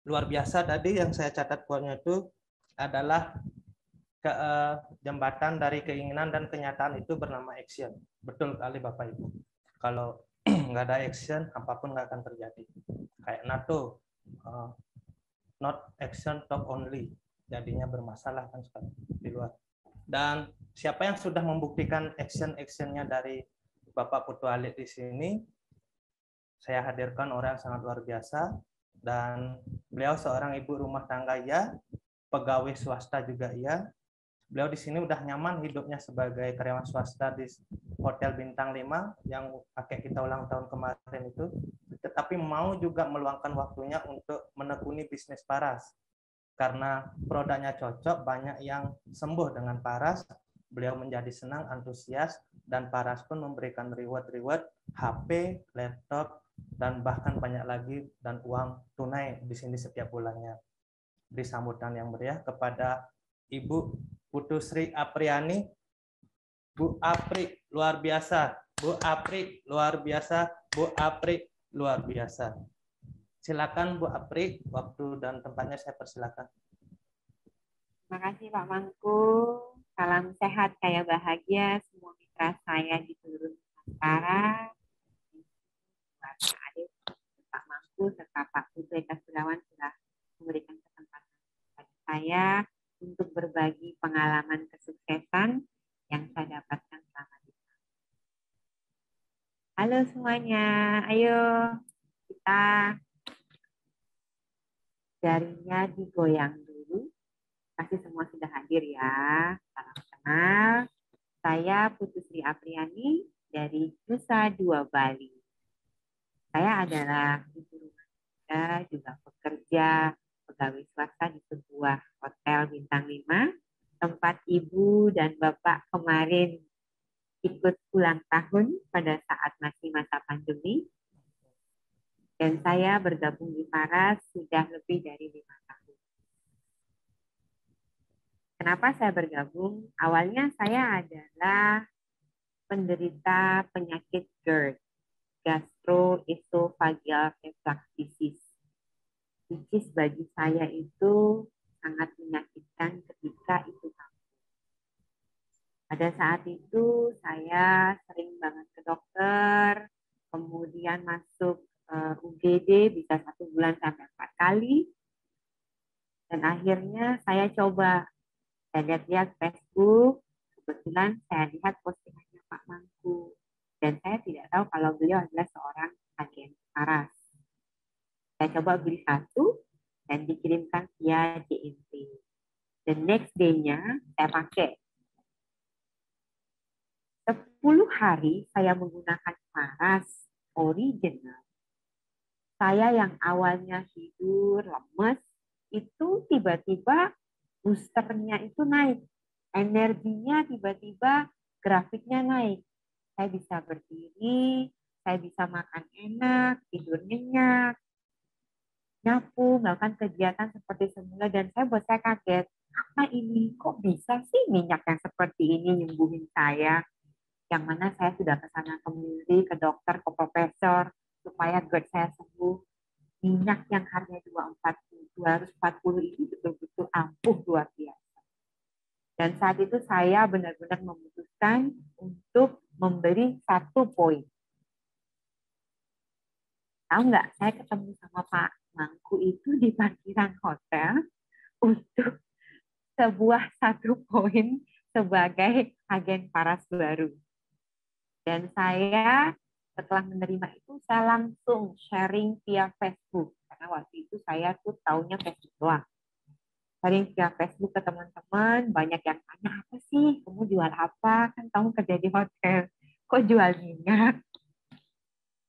luar biasa tadi yang saya catat poinnya itu adalah jembatan dari keinginan dan kenyataan itu bernama action. Betul kali Bapak Ibu. Kalau nggak ada action, apapun nggak akan terjadi. Kayak NATO, not action talk only. Jadinya bermasalah kan sekarang di luar. Dan siapa yang sudah membuktikan action-actionnya dari Bapak Putu Alik di sini, saya hadirkan orang yang sangat luar biasa, dan beliau seorang ibu rumah tangga ya, pegawai swasta juga ya. Beliau di sini udah nyaman hidupnya sebagai karyawan swasta di Hotel Bintang 5 yang pakai kita ulang tahun kemarin itu, tetapi mau juga meluangkan waktunya untuk menekuni bisnis paras. Karena produknya cocok, banyak yang sembuh dengan paras. Beliau menjadi senang, antusias, dan paras pun memberikan reward HP, laptop, dan bahkan banyak lagi dan uang tunai di sini setiap bulannya. Di sambutan yang meriah kepada Ibu Putu Sri Apriani. Bu Apri luar biasa, Bu Apri luar biasa, Bu Apri luar biasa. Silakan Bu Apri, waktu dan tempatnya saya persilakan. Terima kasih Pak Mangku. Salam sehat, kaya bahagia semua mitra saya di seluruh Nusantara. Pak Adit, Pak Mangku, serta Pak Putu Eka Surawan sudah memberikan kesempatan kepada saya untuk berbagi pengalaman kesuksesan yang saya dapatkan selama di sana. Halo semuanya, ayo kita jarinya digoyang dulu. Pasti semua sudah hadir ya. Salam kenal. Saya Putu Sri Apriani dari Nusa Dua Bali. Saya adalah ibu rumah tangga, juga pekerja pegawai swasta di sebuah hotel bintang 5, tempat ibu dan bapak kemarin ikut ulang tahun pada saat masih masa pandemi. Dan saya bergabung di Paras sudah lebih dari 5 tahun. Kenapa saya bergabung? Awalnya saya adalah penderita penyakit GERD, gastroesophageal reflux disease. Which is bagi saya itu sangat menyakitkan ketika itu kambuh. Pada saat itu saya sering banget ke dokter, kemudian masuk UGD bisa 1 bulan sampai 4 kali. Dan akhirnya saya coba, saya lihat-lihat Facebook, kebetulan saya lihat postingannya Pak Mangku. Dan saya tidak tahu kalau beliau adalah seorang agen paras. Saya coba beli 1 dan dikirimkan via DMP. The next day-nya saya pakai. 10 hari saya menggunakan paras original. Saya yang awalnya tidur, lemes, itu tiba-tiba boosternya itu naik. Energinya tiba-tiba grafiknya naik. Saya bisa berdiri, saya bisa makan enak, tidur nyenyak, nyapu, melakukan kegiatan seperti semula, dan saya kaget. Apa ini? Kok bisa sih minyak yang seperti ini nyembuhin saya? Yang mana saya sudah ke sana kemari, ke dokter, ke profesor, supaya GERD saya sembuh. Minyak yang harganya 240 ini betul-betul ampuh luar biasa. Dan saat itu saya benar-benar memutuskan untuk memberi 1 poin. Tahu nggak, saya ketemu sama Pak Mangku itu di parkiran hotel untuk sebuah 1 poin sebagai agen paras baru. Dan saya setelah menerima itu, saya langsung sharing via Facebook. Karena waktu itu saya tuh taunya Facebook doang. Sharing via Facebook ke teman-teman, banyak yang tanya, apa sih? Kamu jual apa? Kan kamu kerja di hotel. Kok jual minyak?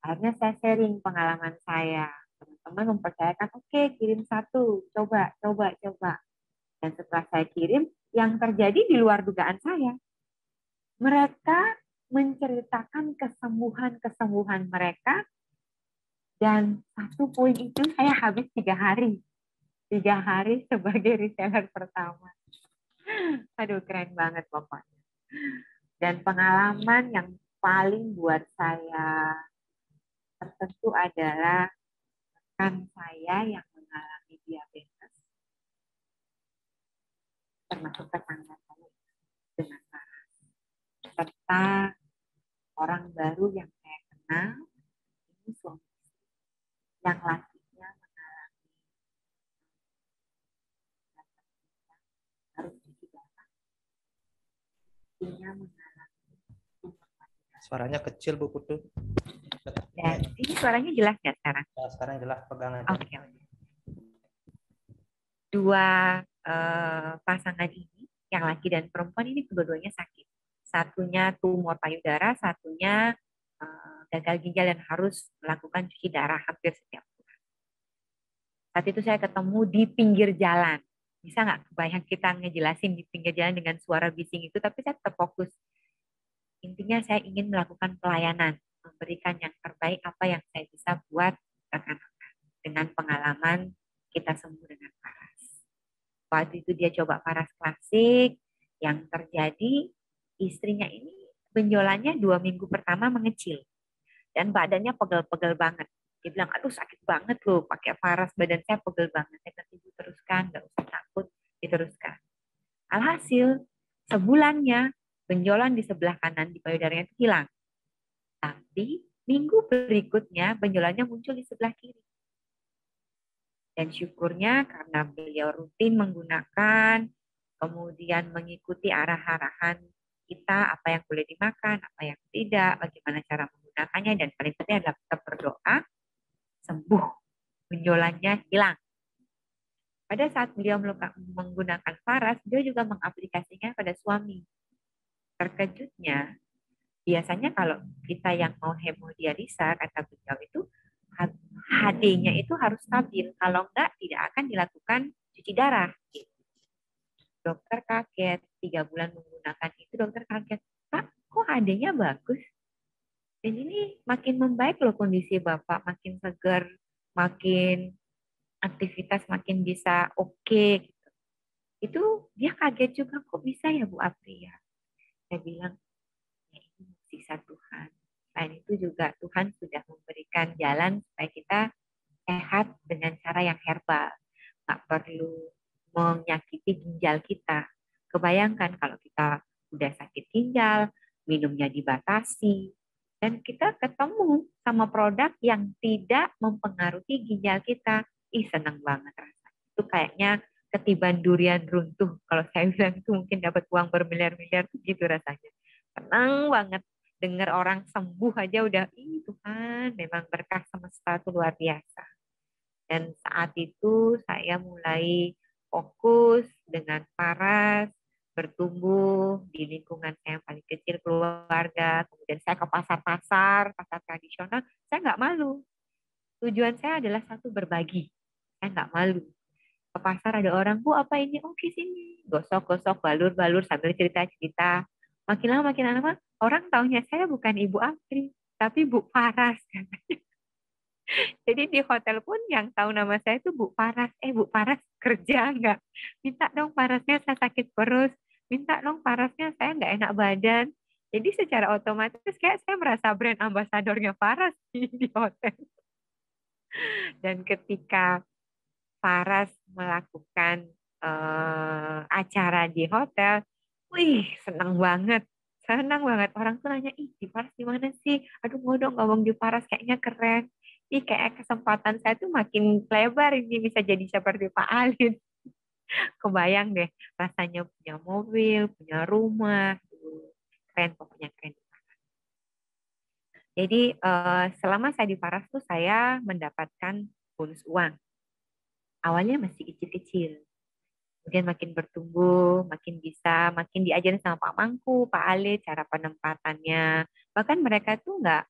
Akhirnya saya sharing pengalaman saya. Teman-teman mempercayakan, oke, kirim 1. Coba. Dan setelah saya kirim, yang terjadi di luar dugaan saya. Mereka menceritakan kesembuhan mereka, dan 1 poin itu saya habis 3 hari. 3 hari sebagai reseller pertama. Aduh, keren banget pokoknya. Dan pengalaman yang paling buat saya tertentu adalah rekan saya yang mengalami termasuk tetangga saya dengan Paras. Serta orang baru yang saya kenal, ini suami yang lakinya mengalami harus cuci darah, istrinya mengalami Suaranya kecil Bu Putu. dan ini suaranya jelas nggak sekarang? Nah, sekarang jelas, pegang aja. Oke. Dua pasangan ini, yang laki dan perempuan ini kedua-duanya sakit. Satunya tumor payudara, satunya gagal ginjal dan harus melakukan cuci darah hampir setiap bulan. Saat itu saya ketemu di pinggir jalan. Bisa nggak kebayang kita ngejelasin di pinggir jalan dengan suara bising itu, tapi saya tetap fokus. Intinya saya ingin melakukan pelayanan, memberikan yang terbaik apa yang saya bisa buat rekan-rekan dengan pengalaman kita sembuh dengan Paras. Waktu itu dia coba Paras klasik, yang terjadi istrinya ini benjolannya 2 minggu pertama mengecil dan badannya pegel-pegel banget. Dia bilang, aduh sakit banget loh pakai Paras, badan saya pegel banget. Saya kata, ibu teruskan, nggak usah takut, diteruskan. Alhasil sebulannya benjolan di sebelah kanan di payudaranya itu hilang. Tapi minggu berikutnya benjolannya muncul di sebelah kiri. Dan syukurnya karena beliau rutin menggunakan, kemudian mengikuti arah-arahan kita, apa yang boleh dimakan, apa yang tidak, bagaimana cara menggunakannya, dan paling penting adalah tetap berdoa, sembuh, benjolannya hilang. Pada saat beliau menggunakan Paras, beliau juga mengaplikasikannya pada suami. Terkejutnya, biasanya kalau kita yang mau hemodialisa, kata beliau itu, HD-nya itu harus stabil. Kalau enggak, tidak akan dilakukan cuci darah. Dokter kaget, 3 bulan menggunakan itu, dokter kaget. Pak, kok HD-nya bagus? Dan ini makin membaik loh kondisi Bapak, makin segar, makin aktivitas makin bisa oke. Gitu. Itu dia kaget juga, kok bisa ya Bu Apri ya? Saya bilang, ya ini mukjizat Tuhan. Selain itu juga Tuhan sudah memberikan jalan supaya kita sehat dengan cara yang herbal. Nggak perlu menyakiti ginjal kita. Kebayangkan kalau kita udah sakit ginjal, minumnya dibatasi, dan kita ketemu sama produk yang tidak mempengaruhi ginjal kita. Seneng banget rasanya. Itu kayaknya ketiban durian runtuh. Kalau saya bilang itu mungkin dapat uang bermiliar-miliar, gitu rasanya. Senang banget. Dengar orang sembuh aja udah, ih Tuhan, memang berkah semesta itu luar biasa. Dan saat itu saya mulai fokus dengan Paras, bertumbuh di lingkungan saya yang paling kecil, keluarga. Kemudian saya ke pasar-pasar, pasar tradisional, saya nggak malu. Tujuan saya adalah satu, berbagi. Saya nggak malu. Ke pasar ada orang, Bu apa ini? Oh di sini. Gosok-gosok, balur-balur sambil cerita-cerita. Makin lama, orang taunya saya bukan Ibu Apri, tapi Bu Paras. Jadi di hotel pun yang tahu nama saya itu Bu Paras. Bu Paras kerja nggak? Minta dong Parasnya, saya sakit perut. Minta dong Parasnya, saya nggak enak badan. Jadi secara otomatis kayak saya merasa brand ambasadornya Paras di hotel. Dan ketika Paras melakukan acara di hotel, wih senang banget. Senang banget. Orang tuh nanya, ih di Paras di mana sih? Aduh mau dong ngomong di Paras, kayaknya keren. Ih kayak kesempatan saya tuh makin lebar, ini bisa jadi seperti Pak Alin. Kebayang deh rasanya punya mobil, punya rumah. Keren, pokoknya keren. Jadi selama saya di Paras tuh saya mendapatkan bonus uang. Awalnya masih kecil-kecil. Kemudian makin bertumbuh, makin bisa, makin diajarin sama Pak Mangku, Pak Ale, cara penempatannya. Bahkan mereka tuh nggak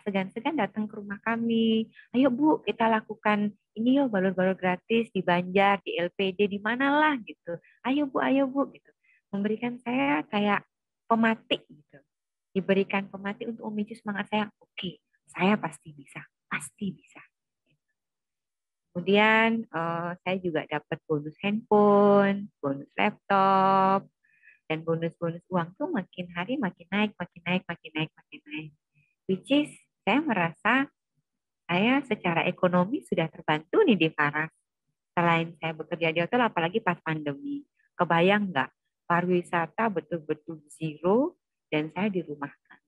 segan-segan datang ke rumah kami. Ayo Bu, kita lakukan ini yuk, balur-balur gratis di Banjar, di LPD, di manalah gitu. Ayo Bu, gitu. Memberikan saya kayak pematik gitu. Diberikan pematik untuk memicu semangat saya. Oke, saya pasti bisa, pasti bisa. Kemudian saya juga dapat bonus handphone, bonus laptop, dan bonus-bonus uang tuh makin hari makin naik. Which is saya merasa saya secara ekonomi sudah terbantu nih di Paras. Selain saya bekerja di hotel, apalagi pas pandemi. Kebayang nggak? Pariwisata betul-betul zero dan saya dirumahkan.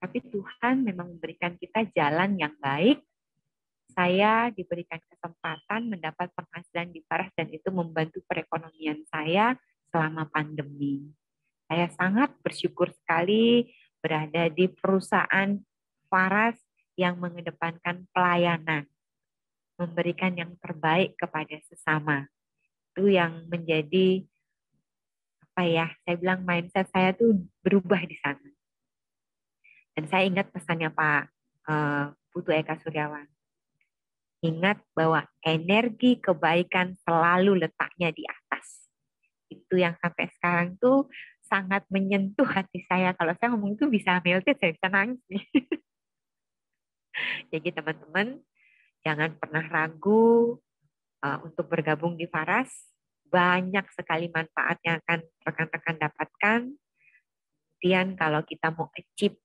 Tapi Tuhan memang memberikan kita jalan yang baik. Saya diberikan kesempatan mendapat penghasilan di Paras dan itu membantu perekonomian saya selama pandemi. Saya sangat bersyukur sekali berada di perusahaan Paras yang mengedepankan pelayanan, memberikan yang terbaik kepada sesama. Itu yang menjadi saya bilang mindset saya tuh berubah di sana. Dan saya ingat pesannya Pak Putu Eka Suryawan. Ingat bahwa energi kebaikan selalu letaknya di atas. Itu yang sampai sekarang tuh sangat menyentuh hati saya. Kalau saya ngomong itu bisa melted, saya bisa nangis nih. Jadi teman-teman, jangan pernah ragu untuk bergabung di Paras. Banyak sekali manfaat yang akan rekan-rekan dapatkan. Kemudian kalau kita mau achieve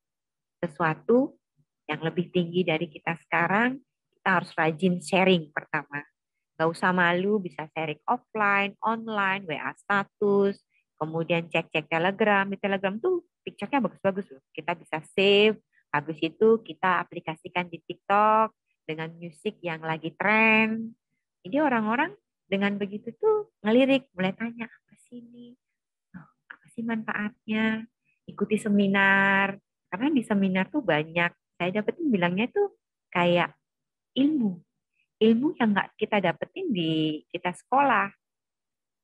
sesuatu yang lebih tinggi dari kita sekarang, kita harus rajin sharing pertama. Gak usah malu, bisa sharing offline, online, WA status, kemudian cek-cek Telegram. Di Telegram tuh picture-nya bagus-bagus loh. Kita bisa save, habis itu kita aplikasikan di TikTok dengan musik yang lagi tren. Jadi orang-orang dengan begitu tuh ngelirik, mulai tanya, apa sih ini? Apa sih manfaatnya? Ikuti seminar. Karena di seminar tuh banyak, saya dapetin bilangnya tuh kayak ilmu. Ilmu yang nggak kita dapetin di kita sekolah.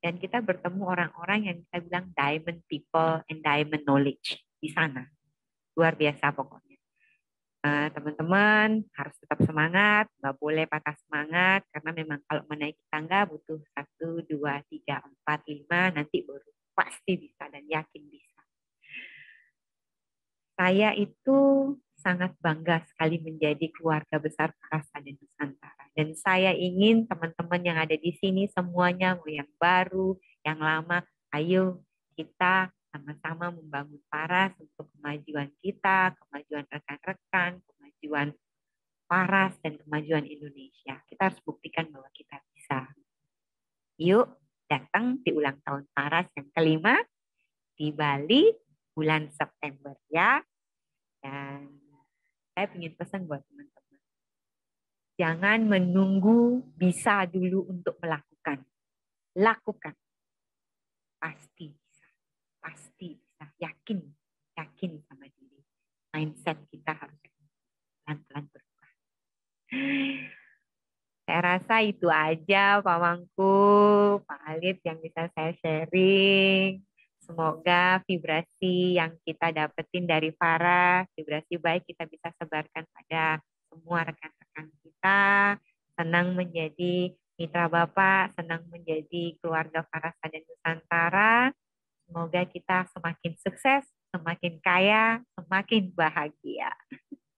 Dan kita bertemu orang-orang yang kita bilang diamond people and diamond knowledge di sana. Luar biasa pokoknya. Teman-teman harus tetap semangat, nggak boleh patah semangat, karena memang kalau menaiki tangga butuh 1, 2, 3, 4, 5, nanti baru pasti bisa dan yakin bisa. Saya itu sangat bangga sekali menjadi keluarga besar Paras Raden Nusantara. Dan saya ingin teman-teman yang ada di sini semuanya, mau yang baru, yang lama, ayo kita sama-sama membangun Paras untuk kemajuan kita, kemajuan rekan-rekan, kemajuan Paras, dan kemajuan Indonesia. Kita harus buktikan bahwa kita bisa. Yuk datang di ulang tahun Paras yang kelima di Bali bulan September ya. Dan saya ingin pesan buat teman-teman. Jangan menunggu bisa dulu untuk melakukan. Lakukan. Pasti bisa. Pasti bisa. Yakin. Yakin sama diri. Mindset kita harus pelan-pelan berubah. Saya rasa itu aja Pak Mangku, Pak Alit yang bisa saya sharing. Semoga vibrasi yang kita dapetin dari Farah, vibrasi baik kita bisa sebarkan pada semua rekan-rekan kita. Senang menjadi mitra Bapak, senang menjadi keluarga Farah Raden Nusantara. Semoga kita semakin sukses, semakin kaya, semakin bahagia.